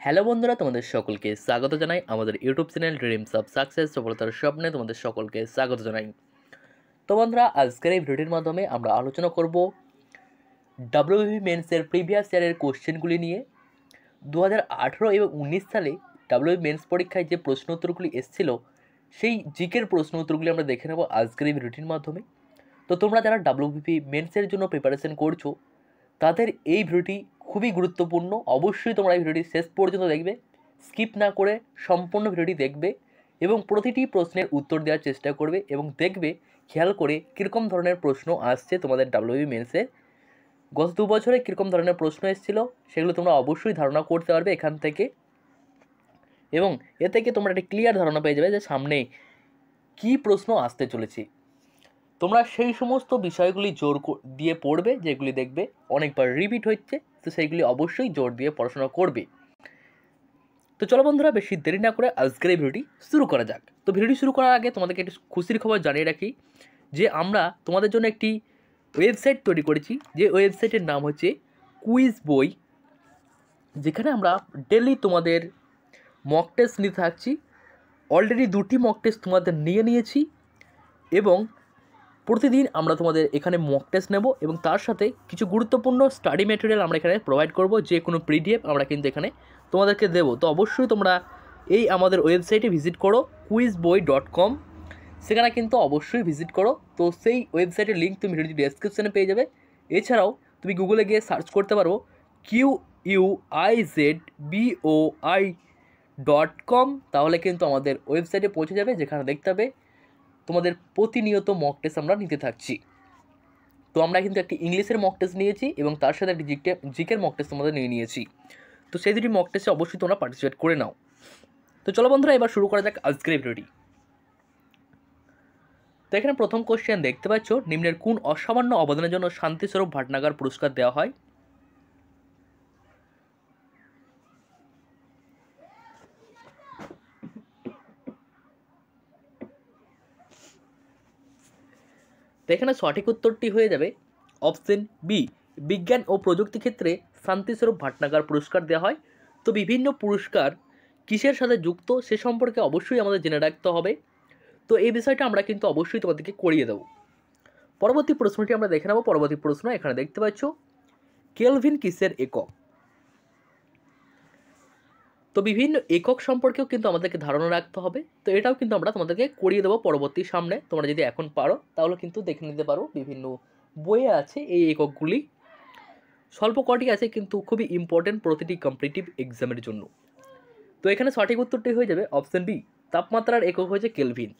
Hello বন্ধুরা, তোমাদের সকলকে স্বাগত জানাই আমাদের YouTube channel dreams of success, সফলতার স্বপ্নে তোমাদের সকলকে স্বাগত জানাই। তো বন্ধুরা, আজকের এই ভিডিওর মাধ্যমে আমরা আলোচনা করব ডাব্লিউবিপি মেন্সের প্রিভিয়াস ইয়ারের কোশ্চেনগুলি নিয়ে। 2018 এবং 19 সালে ডাব্লিউবিপি মেন্স পরীক্ষায় যে প্রশ্ন উত্তরগুলি এসেছিল সেই জিকের প্রশ্ন উত্তরগুলি আমরা দেখে নেব আজকের এই ভিডিওটির মাধ্যমে। তো তোমরা যারা ডাব্লিউবিপি মেন্সের জন্য প্রিপারেশন করছো তাদের এই ভিডিওটি খুবই গুরুত্বপূর্ণ। অবশ্যই তোমরা এই ভিডিওটি শেষ পর্যন্ত দেখবে, স্কিপ না করে সম্পূর্ণ ভিডিওটি দেখবে এবং প্রতিটি প্রশ্নের উত্তর দেওয়ার চেষ্টা করবে এবং দেখবে খেয়াল করে কীরকম ধরনের প্রশ্ন আসছে তোমাদের ডাব্লিউবি মেন্সে। গত 2 বছরে কীরকম ধরনের প্রশ্ন এসেছিলো সেগুলো তোমরা অবশ্যই ধারণা করতে পারবে এখান থেকে, এবং এ থেকে তোমরা একটা ক্লিয়ার ধারণা পেয়ে যাবে যে সামনে কী প্রশ্ন আসতে চলেছে। তোমরা সেই সমস্ত বিষয়গুলি জোর দিয়ে পড়বে যেগুলি দেখবে অনেকবার রিপিট হচ্ছে, তো সেইগুলি অবশ্যই জোর দিয়ে পড়াশোনা করবে। তো চলো বন্ধুরা, বেশি দেরি না করে আজকের এই ভিডিওটি শুরু করা যাক। তো ভিডিওটি শুরু করার আগে তোমাদেরকে একটি খুশির খবর জানিয়ে রাখি যে আমরা তোমাদের জন্য একটি ওয়েবসাইট তৈরি করেছি, যে ওয়েবসাইটের নাম হচ্ছে কুইজ বই, যেখানে আমরা ডেলি তোমাদের মক টেস্ট নিতে থাকছি। অলরেডি 2টি মক টেস্ট তোমাদের নিয়েছি এবং প্রতিদিন আমরা তোমাদের এখানে মক টেস্ট নেব এবং তার সাথে কিছু গুরুত্বপূর্ণ স্টাডি ম্যাটেরিয়াল আমরা এখানে প্রোভাইড করব। যে কোনো পিডিএফ আমরা কিন্তু এখানে তোমাদেরকে দেবো। তো অবশ্যই তোমরা এই আমাদের ওয়েবসাইটে ভিজিট করো quizboy.com, সেখানে কিন্তু অবশ্যই ভিজিট করো। তো সেই ওয়েবসাইটের লিঙ্ক তুমি ভিডিও ডেসক্রিপশানে পেয়ে যাবে। এছাড়াও তুমি গুগলে গিয়ে সার্চ করতে পারো quizboy.com, তাহলে কিন্তু আমাদের ওয়েবসাইটে পৌঁছে যাবে, যেখানে দেখতে হবে তোমাদের প্রতিনিয়ত মক টেস্ট আমরা নিতে থাকছি। তো আমরা কিন্তু একটি ইংলিশের মক টেস্ট নিয়েছি এবং তার সাথে একটি জিকের মক টেস্ট তোমাদের নিয়েছি। তো সেই দুটি মক টেস্টে অবশ্যই তোমরা পার্টিসিপেট করে নাও। তো চলো বন্ধুরা, এবার শুরু করা যাক আজকের ভিডিওটি। তো এখানে প্রথম কোশ্চেন দেখতে পাচ্ছ, নিম্নের কোন অসামান্য অবদানের জন্য শান্তিস্বরূপ ভাটনাগর পুরস্কার দেওয়া হয়? তো এখানে সঠিক উত্তরটি হয়ে যাবে অপশন বি, বিজ্ঞান ও প্রযুক্তি ক্ষেত্রে শান্তিস্বরূপ ভাটনাগর পুরস্কার দেওয়া হয়। তো বিভিন্ন পুরস্কার কিসের সাথে যুক্ত সে সম্পর্কে অবশ্যই আমাদের জেনে রাখতে হবে। তো এই বিষয়টা আমরা কিন্তু অবশ্যই তোমাদেরকে করিয়ে দেবো। পরবর্তী প্রশ্নটি আমরা দেখে নেব। পরবর্তী প্রশ্ন এখানে দেখতে পাচ্ছ, কেলভিন কিসের একক? তো বিভিন্ন একক সম্পর্কেও কিন্তু আমাদেরকে ধারণা রাখতে হবে। তো এটাও কিন্তু আমরা তোমাদেরকে করিয়ে দেবো পরবর্তী সামনে। তোমরা যদি এখন পারো তাহলে কিন্তু দেখে নিতে পারো, বিভিন্ন বইয়ে আছে এই এককগুলি। স্বল্প কটি আছে কিন্তু খুবই ইম্পর্টেন্ট প্রতিটি কম্পিটিটিভ এক্সামের জন্য। তো এখানে সঠিক উত্তরটি হয়ে যাবে অপশন বি, তাপমাত্রার একক হয়েছে কেলভিন।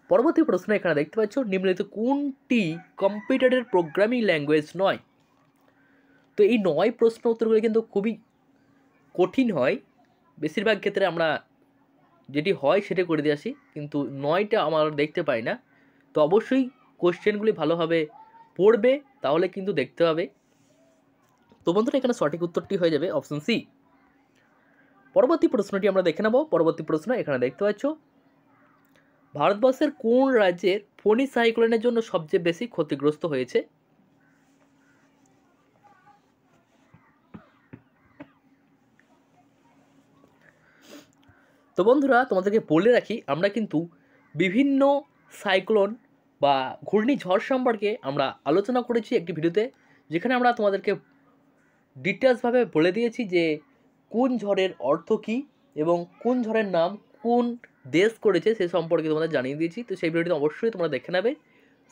পরবর্তী প্রশ্ন এখানে দেখতে পাচ্ছ, নিম্নলিখিত কোনটি কম্পিউটারের প্রোগ্রামিং ল্যাঙ্গুয়েজ নয়? তো এই 9 প্রশ্ন উত্তরগুলি কিন্তু খুবই কঠিন হয়। বেশিরভাগ ক্ষেত্রে আমরা যেটি হয় সেটা করে দিয়ে আসি, কিন্তু 9টা আমার দেখতে পাই না। তো অবশ্যই কোশ্চেনগুলি ভালোভাবে পড়বে, তাহলে কিন্তু দেখতে হবে। তো বন্ধুরা, এখানে সঠিক উত্তরটি হয়ে যাবে অপশন সি। পরবর্তী প্রশ্নটি আমরা দেখে নেব। পরবর্তী প্রশ্ন এখানে দেখতে পাচ্ছ, ভারতবর্ষের কোন রাজ্যের ফণী সাইক্লোনের জন্য সবচেয়ে বেশি ক্ষতিগ্রস্ত হয়েছে? তো বন্ধুরা, তোমাদেরকে বলে রাখি, আমরা কিন্তু বিভিন্ন সাইক্লোন বা ঘূর্ণিঝড় সম্পর্কে আমরা আলোচনা করেছি একটি ভিডিওতে, যেখানে আমরা তোমাদেরকে ডিটেলসভাবে বলে দিয়েছি যে কোন ঝড়ের অর্থ কী এবং কোন ঝড়ের নাম কোন দেশ করেছে সে সম্পর্কে তোমাদের জানিয়ে দিয়েছি। তো সেই ভিডিওটি অবশ্যই তোমরা দেখে নেবে।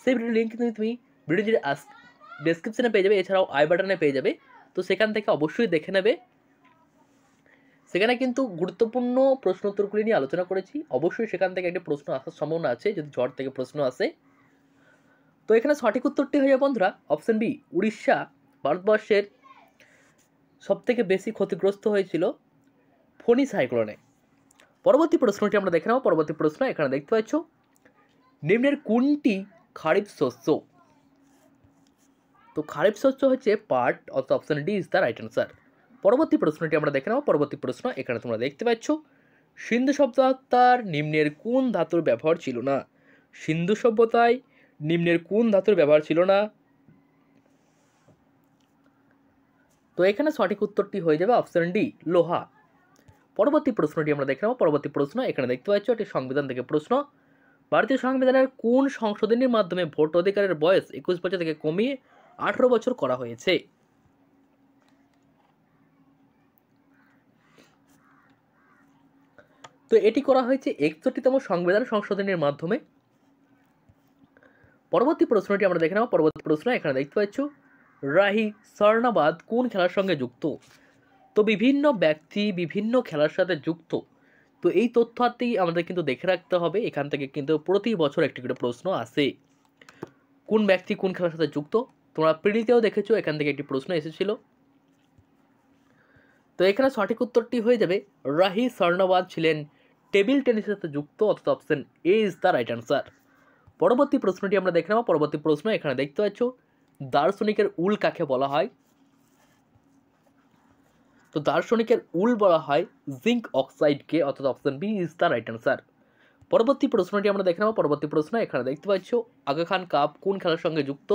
সেই ভিডিওর লিঙ্ক কিন্তু তুমি ভিডিওটির ডেসক্রিপশানে পেয়ে যাবে, এছাড়াও আই বাটনে পেয়ে যাবে। তো সেখান থেকে অবশ্যই দেখে নেবে। সেখানে কিন্তু গুরুত্বপূর্ণ প্রশ্ন উত্তরগুলি নিয়ে আলোচনা করেছি। অবশ্যই সেখান থেকে একটি প্রশ্ন আসার সম্ভাবনা আছে যদি ঝড় থেকে প্রশ্ন আসে। তো এখানে সঠিক উত্তরটি হয়ে যাবে বন্ধুরা অপশন বি, উড়িষ্যা ভারতবর্ষের সবথেকে বেশি ক্ষতিগ্রস্ত হয়েছিল ফণী সাইক্লোনে। পরবর্তী প্রশ্নটি আমরা দেখে নেব। পরবর্তী প্রশ্ন এখানে দেখতে পাচ্ছ, নিম্নের কোনটি খারিফ শস্য? তো খারিফ শস্য হচ্ছে পাট, অর্থাৎ option D is the right answer. পরবর্তী প্রশ্নটি আমরা দেখে নেব। পরবর্তী প্রশ্ন এখানে তোমরা দেখতে পাচ্ছ, সিন্ধু সভ্যতার নিম্নের কোন ধাতুর ব্যবহার ছিল না? সিন্ধু সভ্যতায় নিম্নের কোন ধাতুর ব্যবহার ছিল না? তো এখানে সঠিক উত্তরটি হয়ে যাবে অপশন ডি, লোহা। পরবর্তী প্রশ্নটি আমরা দেখে নেব। পরবর্তী প্রশ্ন এখানে দেখতে পাচ্ছ এটি সংবিধান থেকে প্রশ্ন। ভারতীয় সংবিধানের কোন সংশোধনীর মাধ্যমে ভোট অধিকারের বয়স 21 বছর থেকে কমিয়ে 18 বছর করা হয়েছে? তো এটি করা হয়েছে 61তম সংবিধান সংশোধনীর মাধ্যমে। পরবর্তী প্রশ্নটি আমরা দেখে নেব। পরবর্তী প্রশ্ন এখানে দেখতে পাচ্ছ রাহি সর্নাবাদ কোন খেলার সঙ্গে যুক্ত? তো বিভিন্ন ব্যক্তি বিভিন্ন খেলার সাথে যুক্ত। তো এই তথ্যার্থেই আমাদের কিন্তু দেখে রাখতে হবে। এখান থেকে কিন্তু প্রতি বছর একটি করে প্রশ্ন আসে, কোন ব্যক্তি কোন খেলার সাথে যুক্ত। তোমরা পিডিতেও দেখেছো, এখান থেকে একটি প্রশ্ন এসেছিল। তো এখানে সঠিক উত্তরটি হয়ে যাবে রাহি সর্নাবাদ ছিলেন টেবিল টেনিসের সাথে যুক্ত, অর্থাৎ option A is the right answer. পরবর্তী প্রশ্নটি আমরা দেখে নেব। পরবর্তী প্রশ্ন এখানে দেখতে পাচ্ছ দার্শনিকের উল কাকে বলা হয়? তো দার্শনিকের উল বলা হয় জিঙ্ক অক্সাইডকে, অর্থাৎ option B is the right answer. পরবর্তী প্রশ্নটি আমরা দেখে নেব। পরবর্তী প্রশ্ন এখানে দেখতে পাচ্ছ আগা খান কাপ কোন খেলার সঙ্গে যুক্ত?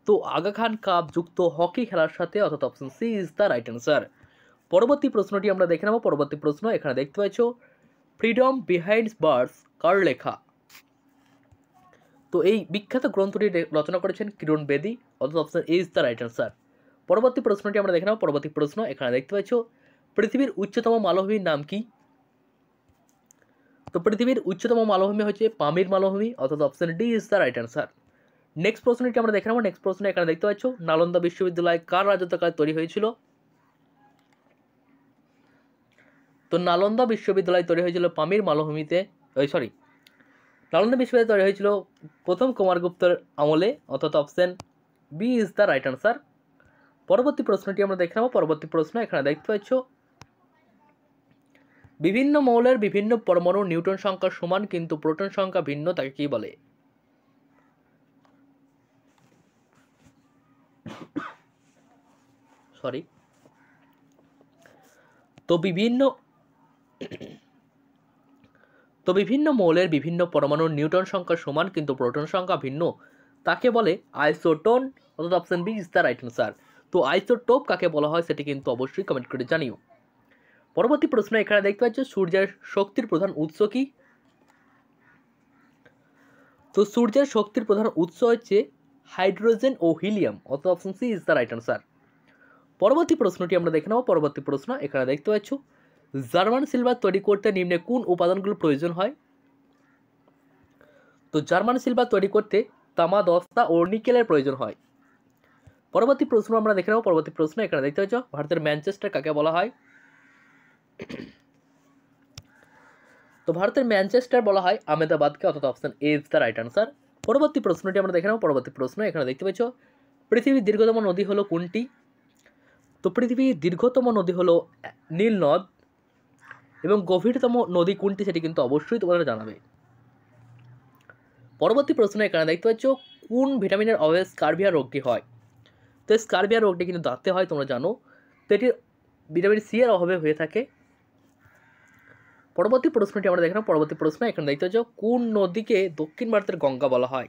তো আগা খান কাপ যুক্ত হকি খেলার সাথে, অর্থাৎ option C is the right answer. পরবর্তী প্রশ্নটি আমরা দেখে নেব। পরবর্তী প্রশ্ন এখানে দেখতে পাচ্ছ ফ্রিডম বিহাইন্ড বার্ডস কার লেখা? তো এই বিখ্যাত গ্রন্থটি রচনা করেছেন কিরণ বেদী, অর্থাৎ option A is the right answer. পরবর্তী প্রশ্নটি আমরা দেখে নেব। পরবর্তী প্রশ্ন এখানে দেখতে পাচ্ছ পৃথিবীর উচ্চতম মালভূমির নাম কি? তো পৃথিবীর উচ্চতম মালভূমি হচ্ছে পামির মালভূমি, অর্থাৎ option D is the right answer. Next প্রশ্নটি আমরা দেখে নেব। নেক্সট প্রশ্ন এখানে দেখতে পাচ্ছ নালন্দা বিশ্ববিদ্যালয় কার রাজত্বকালে তৈরি হয়েছিল? তো নালন্দা বিশ্ববিদ্যালয় তৈরি হয়েছিল পামির মালভূমিতে, নালন্দা বিশ্ববিদ্যালয় তৈরি হয়েছিল প্রথম কুমারগুপ্তের আমলে, অর্থাৎ option B is the right answer. পরবর্তী প্রশ্নটি আমরা দেখে নেব। পরবর্তী প্রশ্ন এখানে দেখতে পাচ্ছ বিভিন্ন মৌলের বিভিন্ন পরমাণু নিউটন সংখ্যা সমান কিন্তু প্রোটন সংখ্যা ভিন্ন, তাকে কি বলে? তো বিভিন্ন মৌলের বিভিন্ন পরমাণুর নিউটন সংখ্যা সমান কিন্তু প্রোটন সংখ্যা ভিন্ন, তাকে বলে আইসোটোন, অর্থাৎ option B is the right answer. তো আইসোটোপ কাকে বলা হয় সেটি কিন্তু অবশ্যই কমেন্ট করে জানিও। পরবর্তী প্রশ্ন এখানে দেখতে পাচ্ছ সূর্যের শক্তির প্রধান উৎস কি? তো সূর্যের শক্তির প্রধান উৎস হচ্ছে হাইড্রোজেন ও হিলিয়াম, অর্থাৎ option C is the right answer. পরবর্তী প্রশ্নটি আমরা দেখে নেব। পরবর্তী প্রশ্ন এখানে দেখতে পাচ্ছ জার্মান সিলভার তৈরি করতে নিম্নে কোন উপাদানগুলো প্রয়োজন হয়? তো জার্মান সিলভার তৈরি করতে তামা, দস্তা ও নিকেলের প্রয়োজন হয়। পরবর্তী প্রশ্ন আমরা দেখে নেব। পরবর্তী প্রশ্ন এখানে দেখতে পাচ্ছ ভারতের ম্যানচেস্টার কাকে বলা হয়? তো ভারতের ম্যানচেস্টার বলা হয় আহমেদাবাদকে, অর্থাৎ option A is the right answer. পরবর্তী প্রশ্নটি আমরা দেখে নেব। পরবর্তী প্রশ্ন এখানে দেখতে পাচ্ছ পৃথিবীর দীর্ঘতম নদী হলো কোনটি? তো পৃথিবীর দীর্ঘতম নদী হলো নীল নদ, এবং গভীরতম নদী কোনটি সেটি কিন্তু অবশ্যই তোমরা জানাবে। পরবর্তী প্রশ্ন এখানে দেখতে পাচ্ছ কোন ভিটামিনের অভাবে স্কারভিয়া রোগটি হয়? তো স্কারভিয়া রোগটি কিন্তু দাঁতে হয়, তোমরা জানো। তো এটি ভিটামিন সি এর অভাবে হয়ে থাকে। পরবর্তী প্রশ্নটি আমরা দেখলাম। পরবর্তী প্রশ্ন এখানে দেখতে পাচ্ছ কোন নদীকে দক্ষিণ ভারতের গঙ্গা বলা হয়?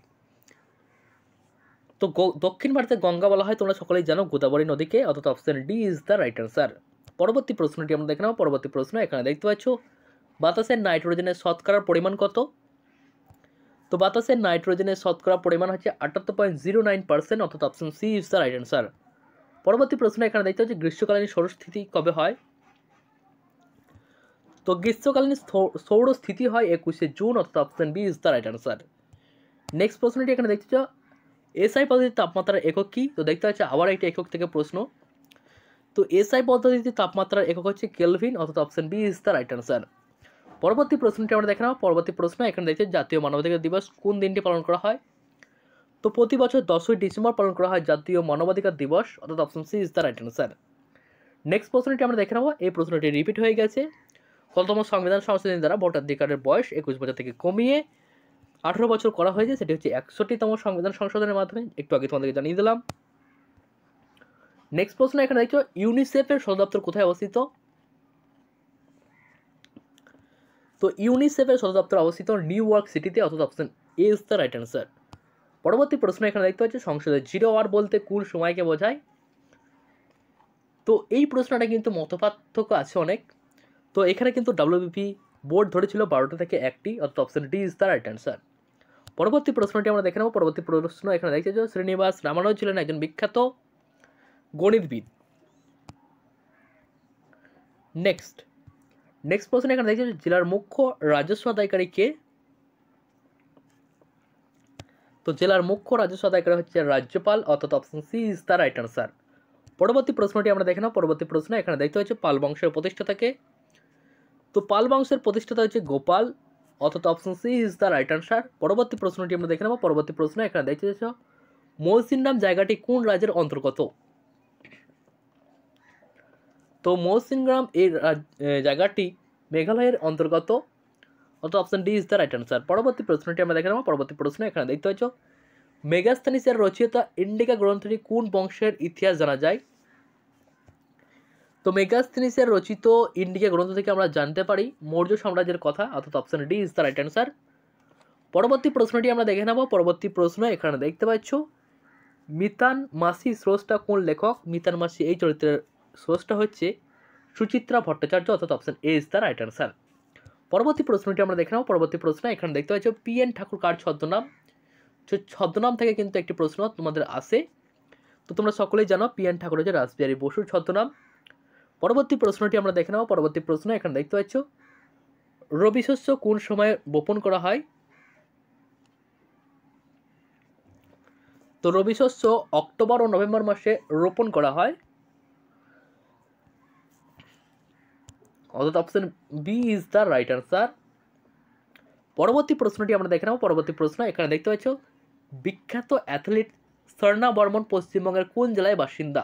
তো দক্ষিণ ভারতের গঙ্গা বলা হয় তোমরা সকলেই জানো গোদাবরী নদীকে, অর্থাৎ option D is the right answer. পরবর্তী প্রশ্নটি আমরা দেখলাম। পরবর্তী প্রশ্ন এখানে দেখতে পাচ্ছ বাতাসের নাইট্রোজেনের শতকরার পরিমাণ কত? তো বাতাসের নাইট্রোজেনের শতকরা পরিমাণ হচ্ছে 78.09%, অর্থাৎ option C is the right answer. পরবর্তী প্রশ্ন এখানে দেখতে পাচ্ছি গ্রীষ্মকালীন সৌরস্থিতি কবে হয়? তো গ্রীষ্মকালীন সৌরস্থিতি হয় 21শে জুন, অর্থাৎ option B is the right answer. Next প্রশ্নটি এখানে দেখতে পাচ্ছ এসআই পদ্ধতির তাপমাত্রার একক কি? তো দেখতে পাচ্ছ আবার একটি একক থেকে প্রশ্ন। তো এসআই পদ্ধতিতে তাপমাত্রার একক হচ্ছে কেলভিন, অর্থাৎ option B is the right answer. পরবর্তী প্রশ্নটি আমরা দেখে নেব। পরবর্তী প্রশ্ন এখানে দেখছি জাতীয় মানবাধিকার দিবস কোন দিনটি পালন করা হয়? তো প্রতি বছর 10ই ডিসেম্বর পালন করা হয় জাতীয় মানবাধিকার দিবস, অর্থাৎ option C is the right answer. Next প্রশ্নটি আমরা দেখে নেব। এই প্রশ্নটি রিপিট হয়ে গেছে। কততম সংবিধান সংশোধনী দ্বারা ভোটাধিকারের বয়স 21 বছর থেকে কমিয়ে 18 বছর করা হয়েছে? সেটি হচ্ছে 61তম সংবিধান সংশোধনের মাধ্যমে, একটু আগে তোমাদেরকে জানিয়ে দিলাম। নেক্সট প্রশ্ন এখানে দেখছো ইউনিসেফের সদর দপ্তর কোথায় অবস্থিত? তো ইউনিসেফের সদর দপ্তর অবস্থিত নিউ ইয়র্ক সিটিতে, অর্থাৎ option A is the right answer. পরবর্তী প্রশ্ন এখানে দেখতে পাচ্ছি সংসদে 0 আওয়ার বলতে কোন সময়কে বোঝায়? তো এই প্রশ্নটা কিন্তু মতপার্থক্য আছে অনেক। তো এখানে কিন্তু ডাব্লিউবিপি বোর্ড ধরেছিল 12টা থেকে 1টি, অর্থাৎ option D is the right answer. পরবর্তী প্রশ্নটি আমরা দেখে নেব। পরবর্তী প্রশ্ন এখানে দেখছি যে শ্রীনিবাস রামানুজ ছিলেন একজন বিখ্যাত গণিতবিদ। নেক্সট প্রশ্ন এখানে দেখছি জেলার মুখ্য রাজস্ব আদায়কারী কে? তো জেলার মুখ্য রাজস্ব আদায়কারী হচ্ছে রাজ্যপাল, অর্থাৎ option C is the right answer. পরবর্তী প্রশ্নটি আমরা দেখে নেব। পরবর্তী প্রশ্ন এখানে দেখতে হচ্ছে পাল বংশের প্রতিষ্ঠাতাকে। তো পাল বংশের প্রতিষ্ঠাতা হচ্ছে গোপাল, অর্থাৎ option C is the right answer. পরবর্তী প্রশ্নটি আমরা দেখে নেব। পরবর্তী প্রশ্ন এখানে দেখতে হচ্ছে মৌসিনরাম জায়গাটি কোন রাজ্যের অন্তর্গত? তো মৌসিনরাম এই জায়গাটি মেঘালয়ের অন্তর্গত, অর্থাৎ option D is the right answer. পরবর্তী প্রশ্নটি আমরা দেখে নেব। পরবর্তী প্রশ্ন এখানে দেখতে হচ্ছে মেগাস্থানিসের রচিত ইন্ডিকা গ্রন্থটি কোন বংশের ইতিহাস জানা যায়? তো মেগাস্থানিসের রচিত ইন্ডিকা গ্রন্থ থেকে আমরা জানতে পারি মৌর্য সাম্রাজ্যের কথা, অর্থাৎ option D is the right answer. পরবর্তী প্রশ্নটি আমরা দেখে নেব। পরবর্তী প্রশ্ন এখানে দেখতে পাচ্ছ মিতান মাসি স্রষ্টা কোন লেখক? মিতান মাসি এই চরিত্রের স্রষ্টা হচ্ছে সুচিত্রা ভট্টাচার্য, অর্থাৎ option A is the right answer. পরবর্তী প্রশ্নটি আমরা দেখে নেব। পরবর্তী প্রশ্ন এখানে দেখতে পাচ্ছ পিএন ঠাকুর কার ছদ্মনাম? ছদ্মনাম থেকে কিন্তু একটি প্রশ্ন তোমাদের আসে, তো তোমরা সকলেই জানো পিএন ঠাকুর হচ্ছে রাসবিহারী বসুর ছদ্মনাম। পরবর্তী প্রশ্নটি আমরা দেখে নেব। পরবর্তী প্রশ্ন এখানে দেখতে পাচ্ছ রবি শস্য কোন সময়ে বপন করা হয়? তো রবি শস্য অক্টোবর ও নভেম্বর মাসে রোপণ করা হয়, অর্থাৎ option B is the right answer. পরবর্তী প্রশ্নটি আমরা দেখে নেব। পরবর্তী প্রশ্ন এখানে দেখতে পাচ্ছ বিখ্যাত অ্যাথলিট স্বর্ণা বর্মন পশ্চিমবঙ্গের কোন জেলায় বাসিন্দা?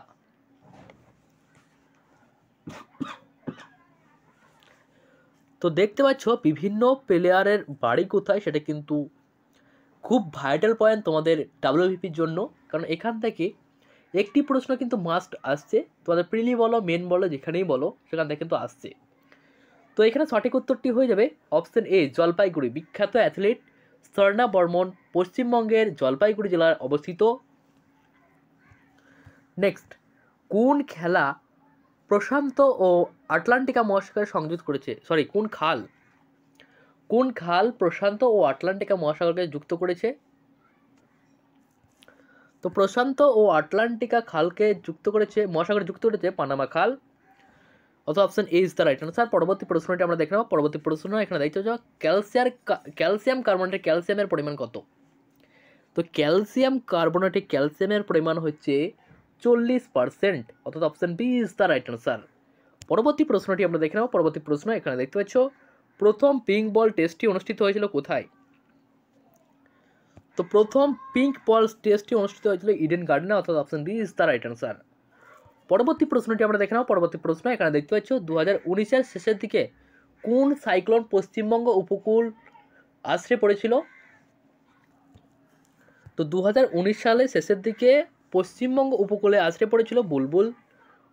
তো দেখতে পাচ্ছ বিভিন্ন প্লেয়ারের বাড়ি কোথায়, সেটা কিন্তু খুব ভাইটাল পয়েন্ট তোমাদের ডাব্লিউবিপির জন্য, কারণ এখান থেকে একটি প্রশ্ন কিন্তু মাস্ট আসছে, তোমাদের প্রিলি বলো মেন বলো যেখানেই বলো সেখান থেকে কিন্তু আসছে। তো এখানে সঠিক উত্তরটি হয়ে যাবে অপশন এ জলপাইগুড়ি। বিখ্যাত অ্যাথলিট স্বর্ণা বর্মন পশ্চিমবঙ্গের জলপাইগুড়ি জেলায় অবস্থিত। নেক্সট কোন খেলা প্রশান্ত ও আটলান্টিকা মহাসাগরে সংযুক্ত করেছে? কোন খাল প্রশান্ত ও আটলান্টিকা মহাসাগরকে যুক্ত করেছে? তো প্রশান্ত ও আটলান্টিকা খালকে যুক্ত করেছে, মহাসাগরে যুক্ত করেছে পানামা খাল, অথবা option A is the right answer. পরবর্তী প্রশ্নটি আমরা দেখে নেব। পরবর্তী প্রশ্ন এখানে দেখতে হচ্ছে ক্যালসিয়াম কার্বনেটে ক্যালসিয়ামের পরিমাণ কত? তো ক্যালসিয়াম কার্বনেটে ক্যালসিয়ামের পরিমাণ হচ্ছে 40%, অর্থাৎ option B is the right answer. পরবর্তী প্রশ্নটি আমরা দেখে নেব। পরবর্তী প্রশ্ন এখানে দেখতে পাচ্ছ প্রথম পিঙ্ক বল টেস্টটি অনুষ্ঠিত হয়েছিল কোথায়? তো প্রথম পিঙ্ক বল টেস্টটি অনুষ্ঠিত হয়েছিল ইডেন গার্ডেনে, অর্থাৎ option B is the right answer. পরবর্তী প্রশ্নটি আমরা দেখে নেব। পরবর্তী প্রশ্ন এখানে দেখতে পাচ্ছ 2019-এর শেষের দিকে কোন সাইক্লোন পশ্চিমবঙ্গ উপকূল আছড়ে পড়েছিল? তো 2019 সালের শেষের দিকে পশ্চিমবঙ্গ উপকূলে আছড়ে পড়েছিল বুলবুল,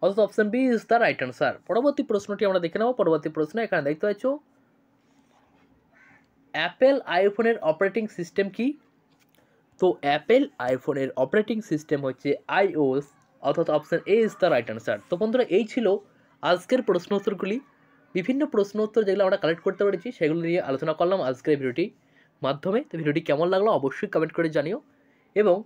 অর্থাৎ option B is the right answer. পরবর্তী প্রশ্নটি আমরা দেখে নেব। পরবর্তী প্রশ্ন এখানে দেখতে পাচ্ছ অ্যাপেল আইফোনের অপারেটিং সিস্টেম কি? তো অ্যাপেল আইফোনের অপারেটিং সিস্টেম হচ্ছে iOS, অর্থাৎ option A is the right answer. তো বন্ধুরা এই ছিল আজকের প্রশ্ন উত্তরগুলি। বিভিন্ন প্রশ্ন উত্তর যেগুলো আমরা কালেক্ট করতে পেরেছি সেগুলো নিয়ে আলোচনা করলাম আজকের এই ভিডিওটি মাধ্যমে। তো ভিডিওটি কেমন লাগলো অবশ্যই কমেন্ট করে জানিও, এবং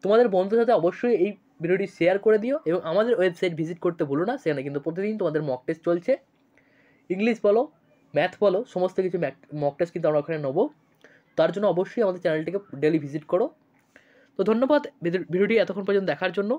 তোমাদের বন্ধুদের সাথে অবশ্যই এই ভিডিওটি শেয়ার করে দিও, এবং আমাদের ওয়েবসাইট ভিজিট করতে ভুলো না। সেখানে কিন্তু প্রতিদিন তোমাদের মক টেস্ট চলছে, ইংলিশ বলো ম্যাথ বলো সমস্ত কিছু মক টেস্ট কিন্তু আমরা ওখানে নেবো। তার জন্য অবশ্যই আমাদের চ্যানেলটিকে ডেলি ভিজিট করো। তো ধন্যবাদ ভিডিওটি এতক্ষণ পর্যন্ত দেখার জন্য।